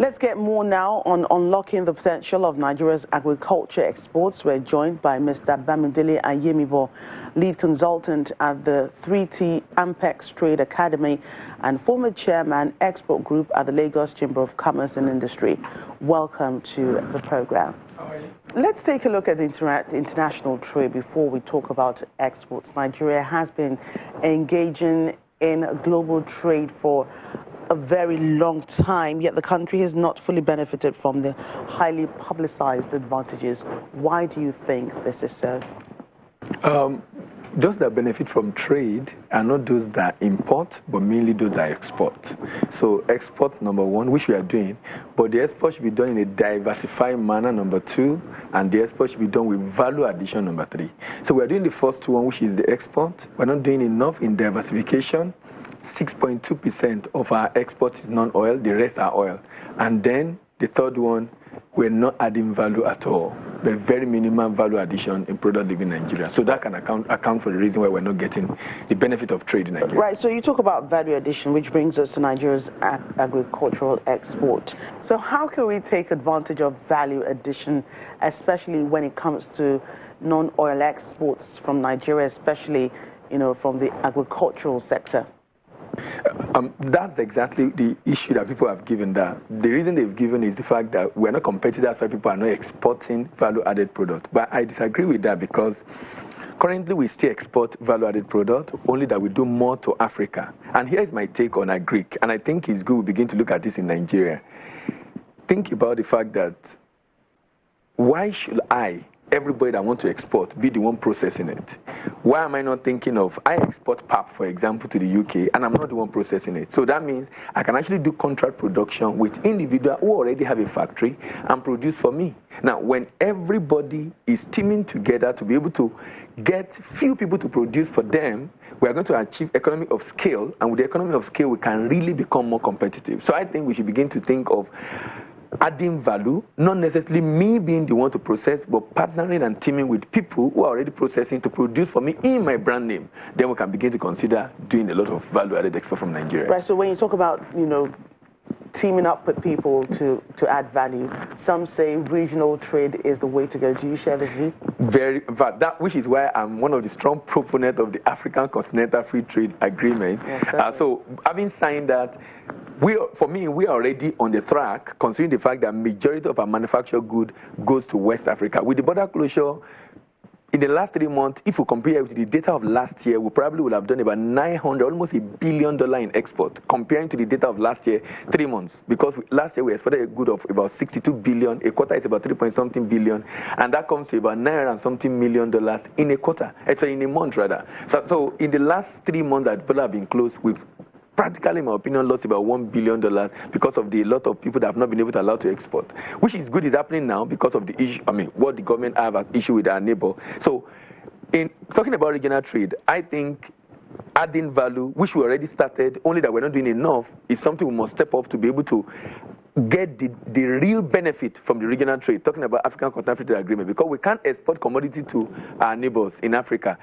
Let's get more now on unlocking the potential of Nigeria's agriculture exports. We're joined by Mr. Bamidele Ayemibo, lead consultant at the 3T Ampex Trade Academy and former chairman, Export Group at the Lagos Chamber of Commerce and Industry. Welcome to the program. How are you? Let's take a look at international trade before we talk about exports. Nigeria has been engaging in global trade for a very long time, yet the country has not fully benefited from the highly publicized advantages. Why do you think this is so? Those that benefit from trade are not those that import, but mainly those that export. So export, number one, which we are doing, but the export should be done in a diversified manner, number two, and the export should be done with value addition, number three. So we are doing the first one, which is the export. We're not doing enough in diversification. 6.2% of our export is non-oil, the rest are oil. And then the third one, we're not adding value at all. But very minimal value addition in product living in Nigeria. So that can account for the reason why we're not getting the benefit of trade in Nigeria. Right, so you talk about value addition, which brings us to Nigeria's agricultural export. So how can we take advantage of value addition, especially when it comes to non-oil exports from Nigeria, especially, from the agricultural sector? That's exactly the issue that people have given that. The reason they've given is the fact that we're not competitive, that's why people are not exporting value-added product. But I disagree with that because currently we still export value-added product, only that we do more to Africa. And here's my take on agric, and I think it's good we begin to look at this in Nigeria. Think about the fact that why should everybody that wants to export, be the one processing it? Why am I not thinking of, I export pap, for example, to the UK, and I'm not the one processing it? So that means I can actually do contract production with individuals who already have a factory and produce for me. Now, when everybody is teaming together to be able to get few people to produce for them, we are going to achieve economy of scale, and with the economy of scale, we can really become more competitive. So I think we should begin to think of adding value, not necessarily me being the one to process, but partnering and teaming with people who are already processing to produce for me in my brand name. Then we can begin to consider doing a lot of value-added export from Nigeria. Right, so when you talk about, teaming up with people to add value, some say regional trade is the way to go. Do you share this view? In fact, that which is why I'm one of the strong proponents of the African Continental Free Trade Agreement. Yes, so having signed that, for me, we are already on the track, considering the fact that majority of our manufactured good goes to West Africa. With the border closure, in the last 3 months, if we compare with the data of last year, we probably would have done about 900, almost $1 billion in export, comparing to the data of last year, 3 months. Because last year we exported a good of about 62 billion, a quarter is about 3-point-something billion, and that comes to about $900-something million in a quarter, actually in a month rather. So in the last 3 months that people have been closed, we've practically, in my opinion, lost about $1 billion because of the lot of people that have not been able to allow to export, which is good is happening now because of the issue, what the government have as issue with our neighbor. So in talking about regional trade, I think adding value, which we already started, only that we're not doing enough, is something we must step up to be able to get the real benefit from the regional trade, talking about African Continental Free Trade Agreement, because we can't export commodity to our neighbors in Africa.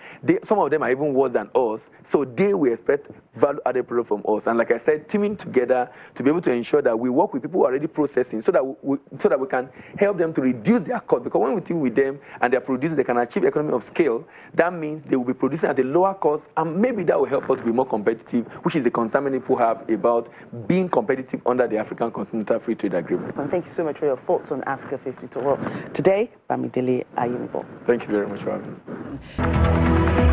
Some of them are even worse than us, so they will expect value-added product from us. And like I said, teaming together to be able to ensure that we work with people who are already processing so that we can help them to reduce their cost. Because when we team with them and they're producing, they can achieve economy of scale. That means they will be producing at a lower cost, and maybe that will help us be more competitive, which is the concern many people have about being competitive under the African Continental Free Trade Agreement. And thank you so much for your thoughts on Africa 52. Well, today, Bamidele Ayemibo. Thank you very much for having me.